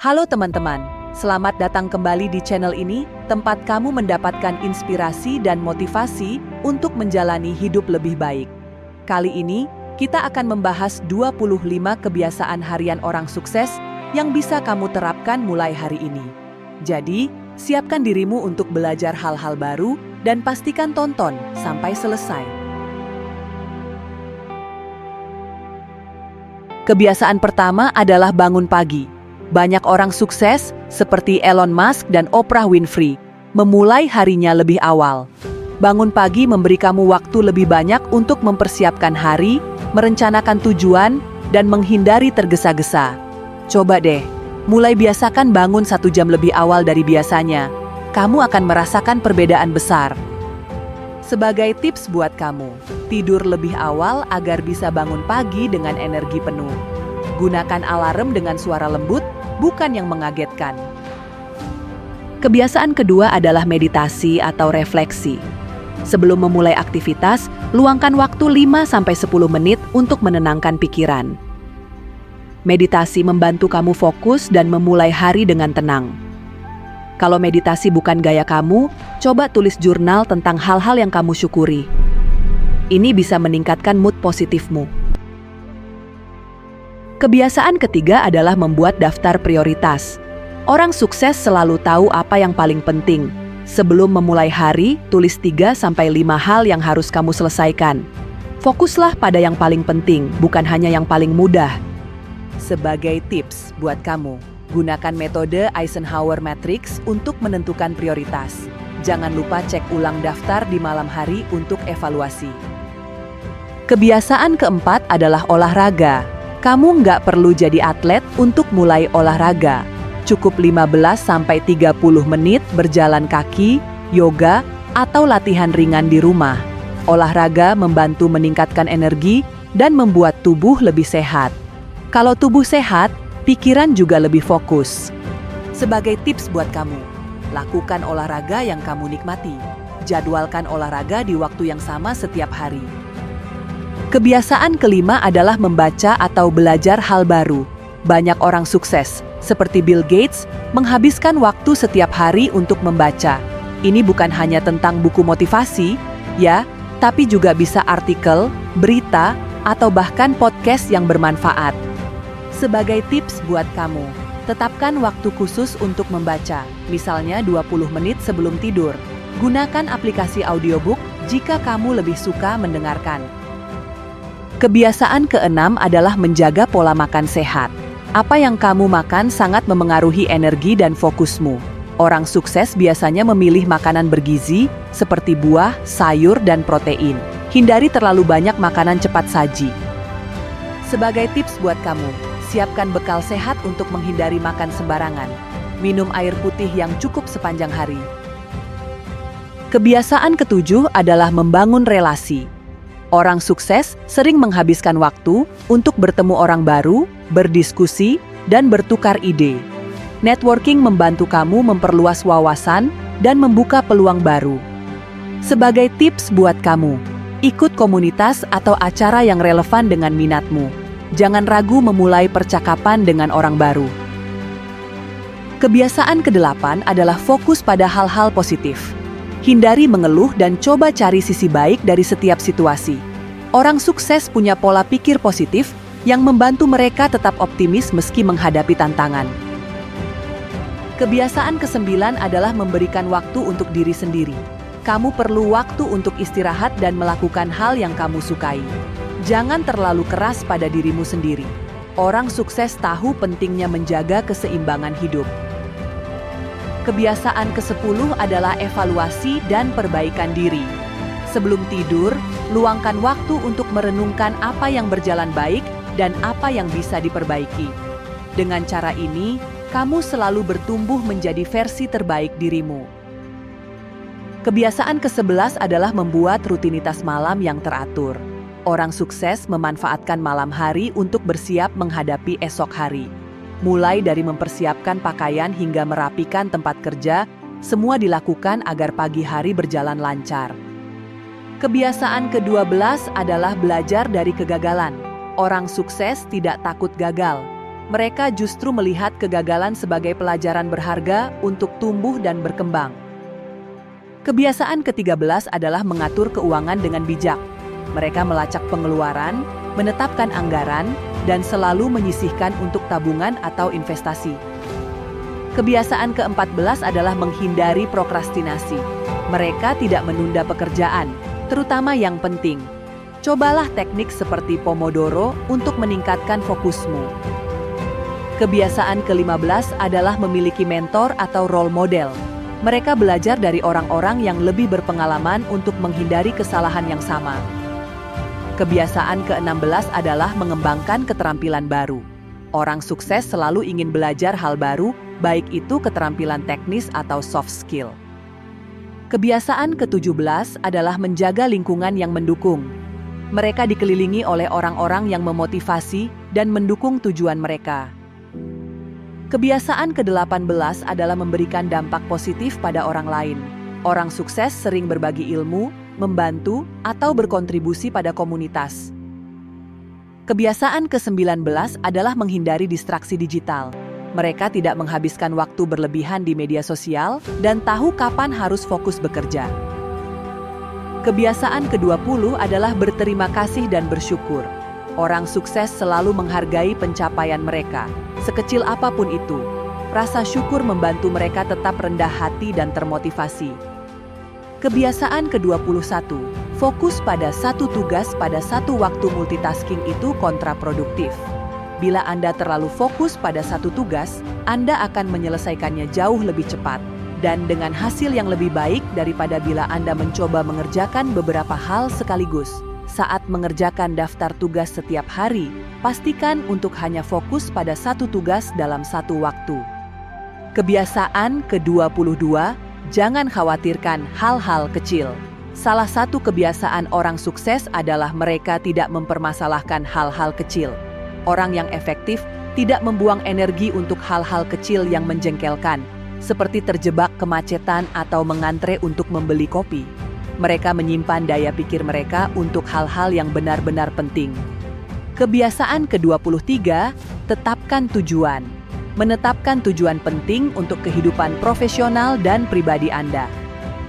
Halo teman-teman, selamat datang kembali di channel ini, tempat kamu mendapatkan inspirasi dan motivasi untuk menjalani hidup lebih baik. Kali ini, kita akan membahas 25 kebiasaan harian orang sukses yang bisa kamu terapkan mulai hari ini. Jadi, siapkan dirimu untuk belajar hal-hal baru dan pastikan tonton sampai selesai. Kebiasaan pertama adalah bangun pagi. Banyak orang sukses, seperti Elon Musk dan Oprah Winfrey, memulai harinya lebih awal. Bangun pagi memberi kamu waktu lebih banyak untuk mempersiapkan hari, merencanakan tujuan, dan menghindari tergesa-gesa. Coba deh, mulai biasakan bangun 1 jam lebih awal dari biasanya. Kamu akan merasakan perbedaan besar. Sebagai tips buat kamu, tidur lebih awal agar bisa bangun pagi dengan energi penuh. Gunakan alarm dengan suara lembut, bukan yang mengagetkan. Kebiasaan kedua adalah meditasi atau refleksi. Sebelum memulai aktivitas, luangkan waktu 5-10 menit untuk menenangkan pikiran. Meditasi membantu kamu fokus dan memulai hari dengan tenang. Kalau meditasi bukan gaya kamu, coba tulis jurnal tentang hal-hal yang kamu syukuri. Ini bisa meningkatkan mood positifmu. Kebiasaan ketiga adalah membuat daftar prioritas. Orang sukses selalu tahu apa yang paling penting. Sebelum memulai hari, tulis 3-5 hal yang harus kamu selesaikan. Fokuslah pada yang paling penting, bukan hanya yang paling mudah. Sebagai tips buat kamu, gunakan metode Eisenhower Matrix untuk menentukan prioritas. Jangan lupa cek ulang daftar di malam hari untuk evaluasi. Kebiasaan keempat adalah olahraga. Kamu nggak perlu jadi atlet untuk mulai olahraga. Cukup 15-30 menit berjalan kaki, yoga, atau latihan ringan di rumah. Olahraga membantu meningkatkan energi dan membuat tubuh lebih sehat. Kalau tubuh sehat, pikiran juga lebih fokus. Sebagai tips buat kamu, lakukan olahraga yang kamu nikmati. Jadwalkan olahraga di waktu yang sama setiap hari. Kebiasaan kelima adalah membaca atau belajar hal baru. Banyak orang sukses, seperti Bill Gates, menghabiskan waktu setiap hari untuk membaca. Ini bukan hanya tentang buku motivasi, ya, tapi juga bisa artikel, berita, atau bahkan podcast yang bermanfaat. Sebagai tips buat kamu, tetapkan waktu khusus untuk membaca, misalnya 20 menit sebelum tidur. Gunakan aplikasi audiobook jika kamu lebih suka mendengarkan. Kebiasaan keenam adalah menjaga pola makan sehat. Apa yang kamu makan sangat memengaruhi energi dan fokusmu. Orang sukses biasanya memilih makanan bergizi seperti buah, sayur, dan protein. Hindari terlalu banyak makanan cepat saji. Sebagai tips buat kamu, siapkan bekal sehat untuk menghindari makan sembarangan. Minum air putih yang cukup sepanjang hari. Kebiasaan ketujuh adalah membangun relasi. Orang sukses sering menghabiskan waktu untuk bertemu orang baru, berdiskusi, dan bertukar ide. Networking membantu kamu memperluas wawasan dan membuka peluang baru. Sebagai tips buat kamu, ikut komunitas atau acara yang relevan dengan minatmu. Jangan ragu memulai percakapan dengan orang baru. Kebiasaan kedelapan adalah fokus pada hal-hal positif. Hindari mengeluh dan coba cari sisi baik dari setiap situasi. Orang sukses punya pola pikir positif yang membantu mereka tetap optimis meski menghadapi tantangan. Kebiasaan kesembilan adalah memberikan waktu untuk diri sendiri. Kamu perlu waktu untuk istirahat dan melakukan hal yang kamu sukai. Jangan terlalu keras pada dirimu sendiri. Orang sukses tahu pentingnya menjaga keseimbangan hidup. Kebiasaan ke-10 adalah evaluasi dan perbaikan diri. Sebelum tidur, luangkan waktu untuk merenungkan apa yang berjalan baik dan apa yang bisa diperbaiki. Dengan cara ini, kamu selalu bertumbuh menjadi versi terbaik dirimu. Kebiasaan ke-11 adalah membuat rutinitas malam yang teratur. Orang sukses memanfaatkan malam hari untuk bersiap menghadapi esok hari. Mulai dari mempersiapkan pakaian hingga merapikan tempat kerja, semua dilakukan agar pagi hari berjalan lancar. Kebiasaan ke-12 adalah belajar dari kegagalan. Orang sukses tidak takut gagal. Mereka justru melihat kegagalan sebagai pelajaran berharga untuk tumbuh dan berkembang. Kebiasaan ke-13 adalah mengatur keuangan dengan bijak. Mereka melacak pengeluaran, menetapkan anggaran, dan selalu menyisihkan untuk tabungan atau investasi. Kebiasaan ke-14 adalah menghindari prokrastinasi. Mereka tidak menunda pekerjaan, terutama yang penting. Cobalah teknik seperti Pomodoro untuk meningkatkan fokusmu. Kebiasaan ke-15 adalah memiliki mentor atau role model. Mereka belajar dari orang-orang yang lebih berpengalaman untuk menghindari kesalahan yang sama. Kebiasaan ke-16 adalah mengembangkan keterampilan baru. Orang sukses selalu ingin belajar hal baru, baik itu keterampilan teknis atau soft skill. Kebiasaan ke-17 adalah menjaga lingkungan yang mendukung. Mereka dikelilingi oleh orang-orang yang memotivasi dan mendukung tujuan mereka. Kebiasaan ke-18 adalah memberikan dampak positif pada orang lain. Orang sukses sering berbagi ilmu, membantu, atau berkontribusi pada komunitas. Kebiasaan ke-19 adalah menghindari distraksi digital. Mereka tidak menghabiskan waktu berlebihan di media sosial dan tahu kapan harus fokus bekerja. Kebiasaan ke-20 adalah berterima kasih dan bersyukur. Orang sukses selalu menghargai pencapaian mereka, sekecil apapun itu. Rasa syukur membantu mereka tetap rendah hati dan termotivasi. Kebiasaan ke-21, fokus pada satu tugas pada satu waktu. Multitasking itu kontraproduktif. Bila Anda terlalu fokus pada satu tugas, Anda akan menyelesaikannya jauh lebih cepat dan dengan hasil yang lebih baik daripada bila Anda mencoba mengerjakan beberapa hal sekaligus. Saat mengerjakan daftar tugas setiap hari, pastikan untuk hanya fokus pada satu tugas dalam satu waktu. Kebiasaan ke-22, jangan khawatirkan hal-hal kecil. Salah satu kebiasaan orang sukses adalah mereka tidak mempermasalahkan hal-hal kecil. Orang yang efektif tidak membuang energi untuk hal-hal kecil yang menjengkelkan, seperti terjebak kemacetan atau mengantre untuk membeli kopi. Mereka menyimpan daya pikir mereka untuk hal-hal yang benar-benar penting. Kebiasaan ke-23, tetapkan tujuan. Menetapkan tujuan penting untuk kehidupan profesional dan pribadi Anda.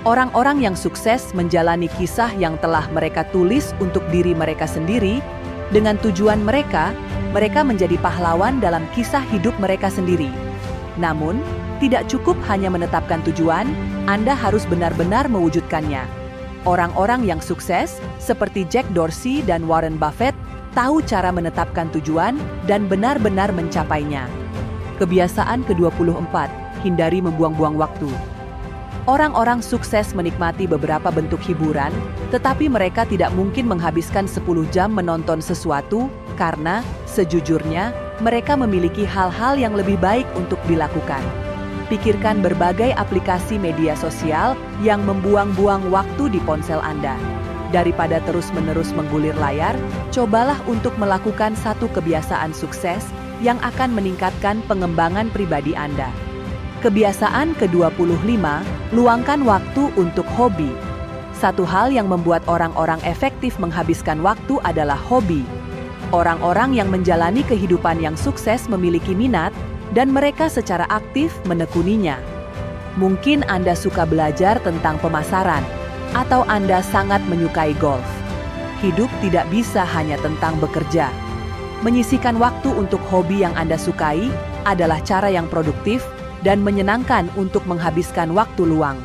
Orang-orang yang sukses menjalani kisah yang telah mereka tulis untuk diri mereka sendiri. Dengan tujuan mereka, mereka menjadi pahlawan dalam kisah hidup mereka sendiri. Namun, tidak cukup hanya menetapkan tujuan, Anda harus benar-benar mewujudkannya. Orang-orang yang sukses, seperti Jack Dorsey dan Warren Buffett, tahu cara menetapkan tujuan dan benar-benar mencapainya. Kebiasaan ke-24, hindari membuang-buang waktu. Orang-orang sukses menikmati beberapa bentuk hiburan, tetapi mereka tidak mungkin menghabiskan 10 jam menonton sesuatu, karena, sejujurnya, mereka memiliki hal-hal yang lebih baik untuk dilakukan. Pikirkan berbagai aplikasi media sosial yang membuang-buang waktu di ponsel Anda. Daripada terus-menerus menggulir layar, cobalah untuk melakukan satu kebiasaan sukses yang akan meningkatkan pengembangan pribadi Anda. Kebiasaan ke-25, luangkan waktu untuk hobi. Satu hal yang membuat orang-orang efektif menghabiskan waktu adalah hobi. Orang-orang yang menjalani kehidupan yang sukses memiliki minat, dan mereka secara aktif menekuninya. Mungkin Anda suka belajar tentang pemasaran, atau Anda sangat menyukai golf. Hidup tidak bisa hanya tentang bekerja. Menyisihkan waktu untuk hobi yang Anda sukai adalah cara yang produktif dan menyenangkan untuk menghabiskan waktu luang.